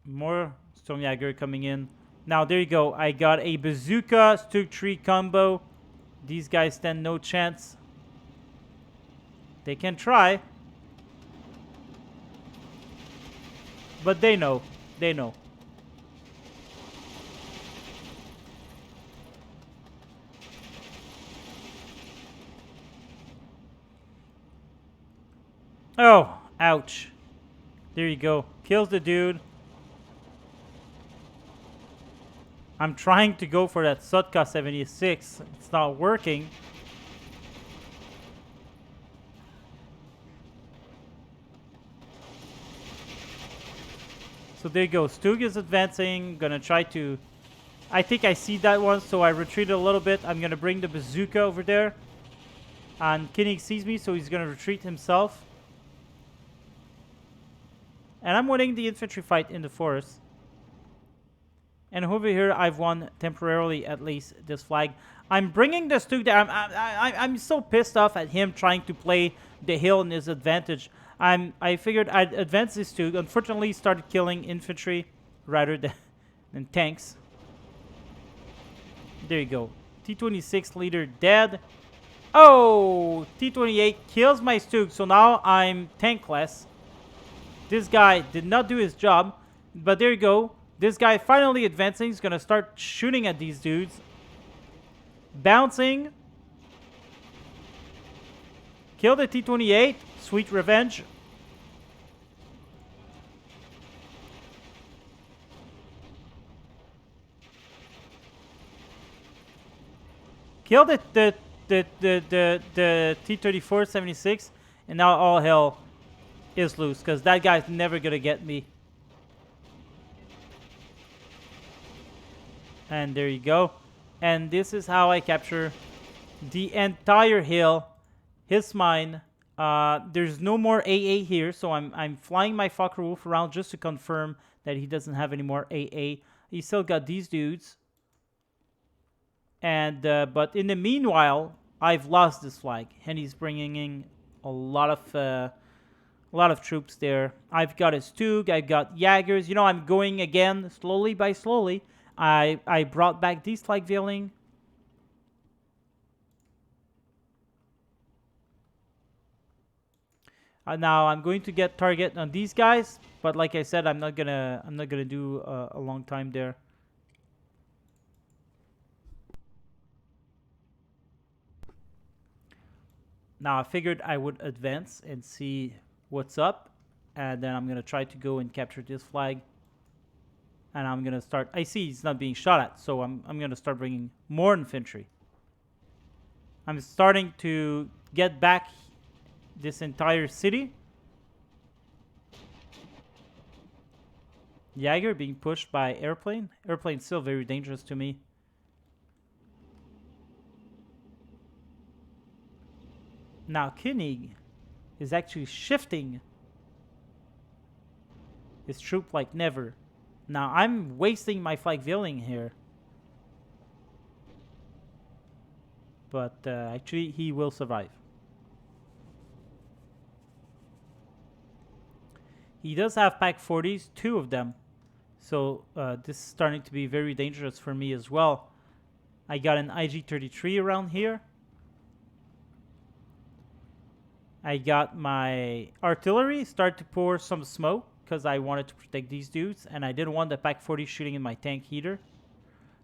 More Stormjäger coming in. Now, there you go. I got a bazooka Stuk tree combo. These guys stand no chance. They can try. But they know. They know. Oh, ouch. There you go. Kills the dude. I'm trying to go for that Sutka 76. It's not working. So there you go. Stug is advancing. Gonna try to... I think I see that one, so I retreated a little bit. I'm gonna bring the bazooka over there. And Koenig sees me, so he's gonna retreat himself. And I'm winning the infantry fight in the forest. And over here, I've won temporarily, at least, this flag. I'm bringing the Stug down. I'm so pissed off at him trying to play the hill in his advantage. I figured I'd advance this Stug. Unfortunately, he started killing infantry rather than tanks. There you go. T-26 leader dead. Oh! T-28 kills my Stug, so now I'm tankless. This guy did not do his job, but there you go. This guy finally advancing. He's going to start shooting at these dudes. Bouncing. Kill the T-28. Sweet revenge. Kill the T-34-76. And now all hell is loose, because that guy's never going to get me. And there you go. And this is how I capture the entire hill. It's mine. There's no more AA here, so I'm flying my Fokker Wolf around just to confirm that he doesn't have any more AA. He still got these dudes. And but in the meanwhile, I've lost this flag, and he's bringing in a lot of troops there. I've got a Stug, I've got Jaegers. You know, I'm going again slowly by slowly. I brought back these flag veiling. Now I'm going to get target on these guys, but like I said, I'm not gonna do a long time there. Now I figured I would advance and see what's up, and then I'm going to try to go and capture this flag. And I'm going to start, I see he's not being shot at, so I'm going to start bringing more infantry. I'm starting to get back this entire city. Jaeger being pushed by airplane. Airplane's still very dangerous to me. Now Koenig is actually shifting his troop like never. Now I'm wasting my flag veiling here. But actually he will survive. He does have Pack 40s, 2 of them. So this is starting to be very dangerous for me as well. I got an IG-33 around here. I got my artillery start to pour some smoke because I wanted to protect these dudes, and I didn't want the Pack 40 shooting in my tank either.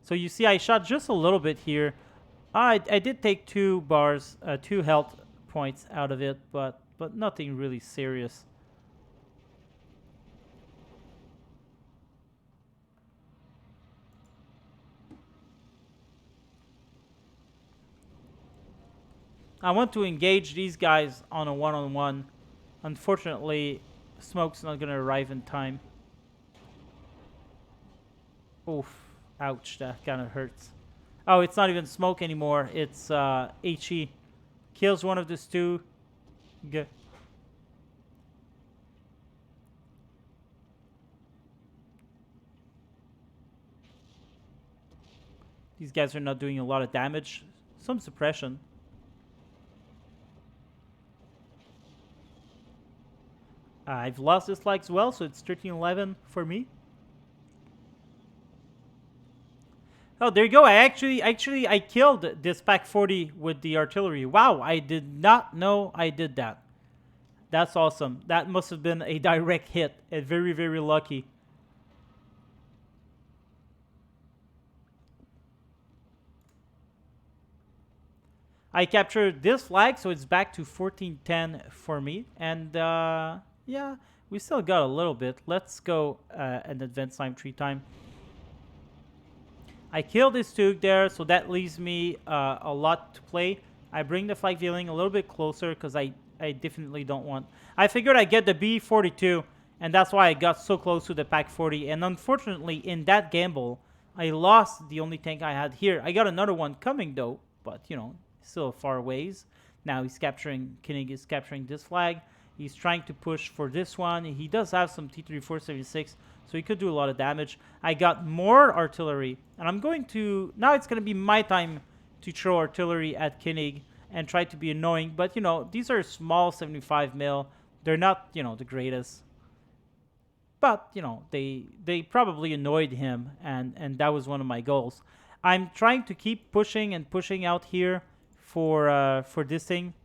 So you see I shot just a little bit here. I did take 2 bars, 2 health points out of it, but nothing really serious. I want to engage these guys on a one-on-one. Unfortunately, smoke's not going to arrive in time. Oof. Ouch, that kind of hurts. Oh, it's not even smoke anymore. It's HE. Kills one of these 2. Good. These guys are not doing a lot of damage. Some suppression. I've lost this flag as well, so it's 13-11 for me. Oh, there you go. I killed this Pack 40 with the artillery. Wow, I did not know I did that. That's awesome. That must have been a direct hit. Very, very lucky. I captured this flag, so it's back to 14-10 for me. And yeah, we still got a little bit. Let's go and advance time 3 times. I killed this Stug there, so that leaves me a lot to play. I bring the flag veiling a little bit closer because I definitely don't want... I figured I'd get the B-42, and that's why I got so close to the Pack 40. And unfortunately, in that gamble, I lost the only tank I had here. I got another one coming, though, but, you know, still far ways. Now he's capturing... Koenig is capturing this flag. He's trying to push for this one. He does have some T-34-76, so he could do a lot of damage. I got more artillery, and I'm going to... Now it's going to be my time to throw artillery at Koenig and try to be annoying. But, you know, these are small 75 mil. They're not, you know, the greatest. But, you know, they probably annoyed him, and that was one of my goals. I'm trying to keep pushing and pushing out here for this thing.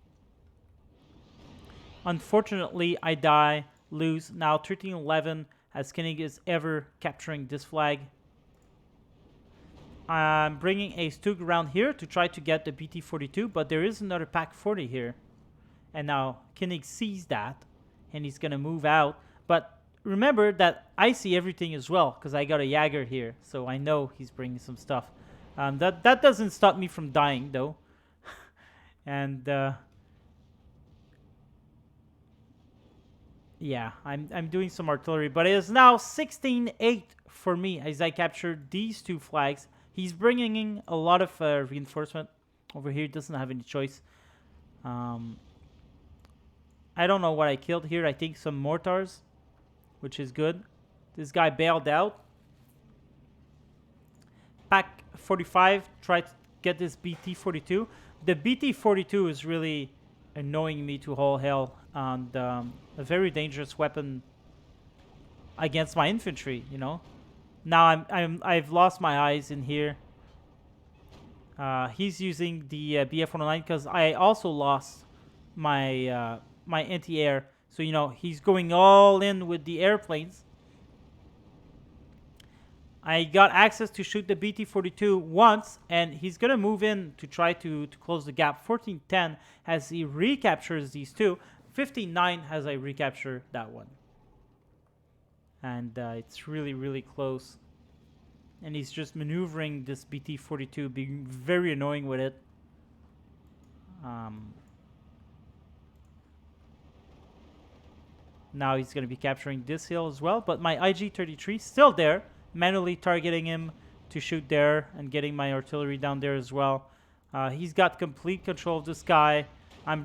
Unfortunately, I die lose. Now 13-11 as Koenig is ever capturing this flag. I'm bringing a Stug around here to try to get the BT-42, but there is another Pack 40 here. And now Koenig sees that, and he's going to move out. But remember that I see everything as well, because I got a Jaeger here, so I know he's bringing some stuff. That doesn't stop me from dying, though. And, yeah, I'm doing some artillery. But it is now 16-8 for me as I captured these two flags. He's bringing in a lot of reinforcement over here. He doesn't have any choice. I don't know what I killed here. I think some mortars, which is good. This guy bailed out. Pack 45 tried to get this BT-42. The BT-42 is really annoying me to all hell, and a very dangerous weapon against my infantry, you know. Now I've lost my eyes in here. He's using the BF-109 because I also lost my my anti-air. So, you know, he's going all in with the airplanes. I got access to shoot the BT-42 once, and he's going to move in to try to close the gap. 14-10 as he recaptures these two. 15-9 as I recapture that one. And it's really, really close. And he's just maneuvering this BT-42, being very annoying with it. Now he's going to be capturing this hill as well. But my IG-33 still there, manually targeting him to shoot there and getting my artillery down there as well. He's got complete control of the sky. I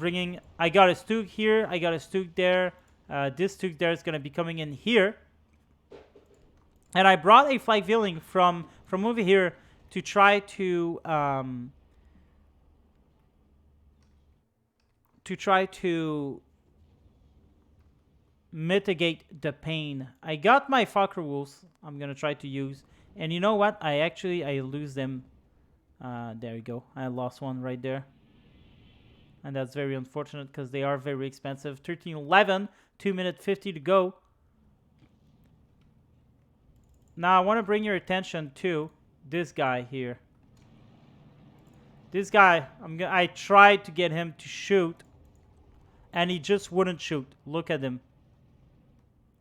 got a Stug here. I got a Stug there. This Stug there is going to be coming in here. And I brought a flag Villing from over here to try to mitigate the pain. I got my Fokker Wolves I'm going to try to use. And you know what? I lose them. There we go. I lost one right there. And that's very unfortunate because they are very expensive. 13-11, 2 minutes 50 to go. Now, I want to bring your attention to this guy here. This guy, I tried to get him to shoot, and he just wouldn't shoot. Look at him.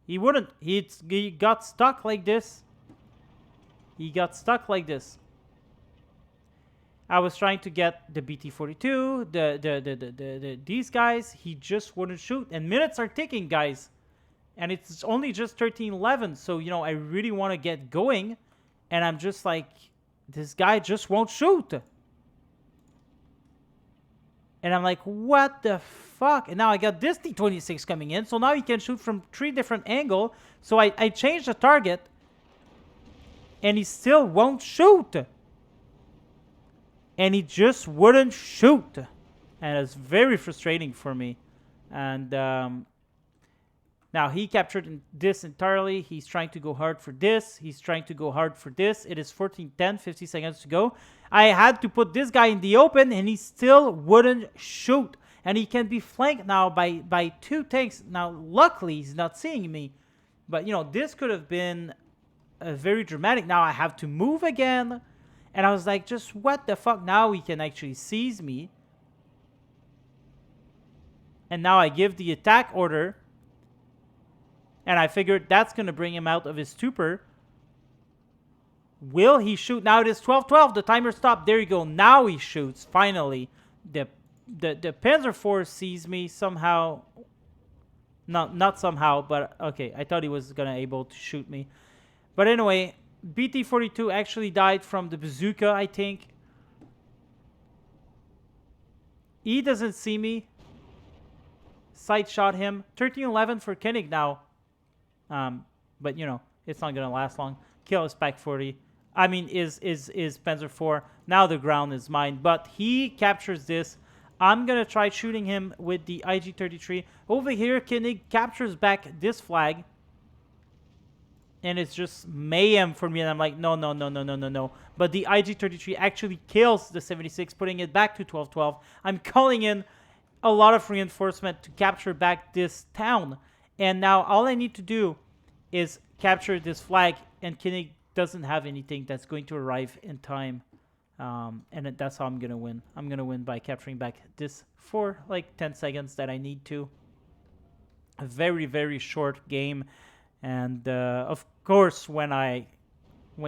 He wouldn't. He got stuck like this. He got stuck like this. I was trying to get the BT-42, these guys. He just wouldn't shoot. And minutes are ticking, guys. And it's only just 13-11, so, you know, I really want to get going. And I'm just like, this guy just won't shoot. And I'm like, what the fuck? And now I got this T-26 coming in, so now he can shoot from 3 different angles. So I changed the target, and he still won't shoot. And he just wouldn't shoot. And it's very frustrating for me. And, now, he captured this entirely. He's trying to go hard for this. He's trying to go hard for this. It is 14-10, 50 seconds to go. I had to put this guy in the open, and he still wouldn't shoot. And he can be flanked now by 2 tanks. Now, luckily, he's not seeing me. But, you know, this could have been very dramatic. Now, I have to move again. And I was like, just what the fuck? Now he can actually seize me. And now I give the attack order. And I figured that's going to bring him out of his stupor. Will he shoot? Now it is 12-12. The timer stopped. There you go. Now he shoots. Finally. The Panzer IV sees me somehow. Not somehow, but okay. I thought he was going to able to shoot me. But anyway, BT-42 actually died from the bazooka, I think. He doesn't see me. Sight shot him. 13-11 for Koenig now. But, you know, it's not going to last long. Kill his Pack 40. I mean, is Panzer IV. Now the ground is mine. But he captures this. I'm going to try shooting him with the IG-33. Over here, Koenig captures back this flag. And it's just mayhem for me. And I'm like, no. But the IG-33 actually kills the 76, putting it back to 12-12. I'm calling in a lot of reinforcement to capture back this town. And now all I need to do is capture this flag, and Koenig doesn't have anything that's going to arrive in time. And that's how I'm going to win. I'm going to win by capturing back this for like 10 seconds that I need to. A very, very short game. And of course, when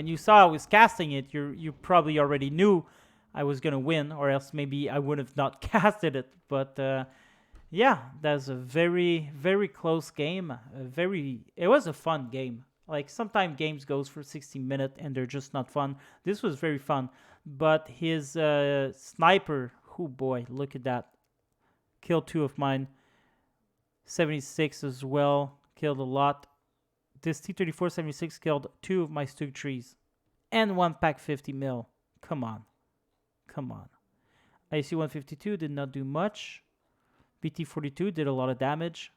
you saw I was casting it, you probably already knew I was going to win, or else maybe I would have not casted it. But yeah, that's a very, very close game. It was a fun game. Like sometimes games goes for 60 minutes and they're just not fun. This was very fun. But his sniper, oh boy, look at that. Killed 2 of mine. 76 as well. Killed a lot. This T-34-76 killed 2 of my Stug trees. And 1 pack 50 mil. Come on. Come on. IC-152 did not do much. BT-42 did a lot of damage.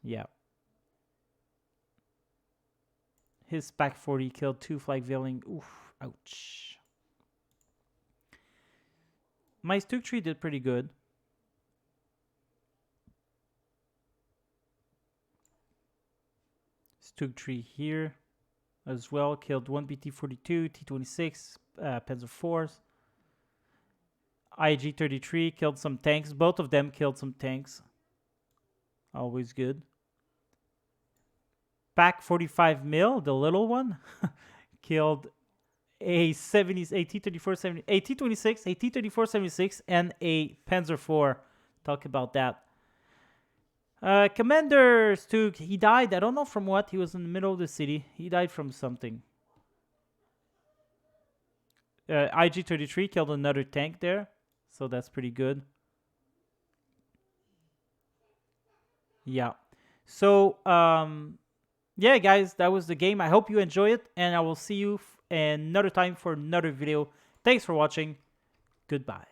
Yeah. His pack 40 killed 2 flag veiling. Oof. Ouch. My Stug tree did pretty good. Stug tree here as well. Killed 1 BT-42, T-26, Panzer IVs. IG-33 killed some tanks. Both of them killed some tanks. Always good. Pack 45 mil, the little one, killed a 70s, a T-34, a T-26, a T-34-76, and a Panzer IV. Talk about that. Commander Stug, he died. I don't know from what. He was in the middle of the city. He died from something. IG-33 killed another tank there. So that's pretty good. Yeah. So, yeah, guys, that was the game. I hope you enjoy it. And I will see you another time for another video. Thanks for watching. Goodbye.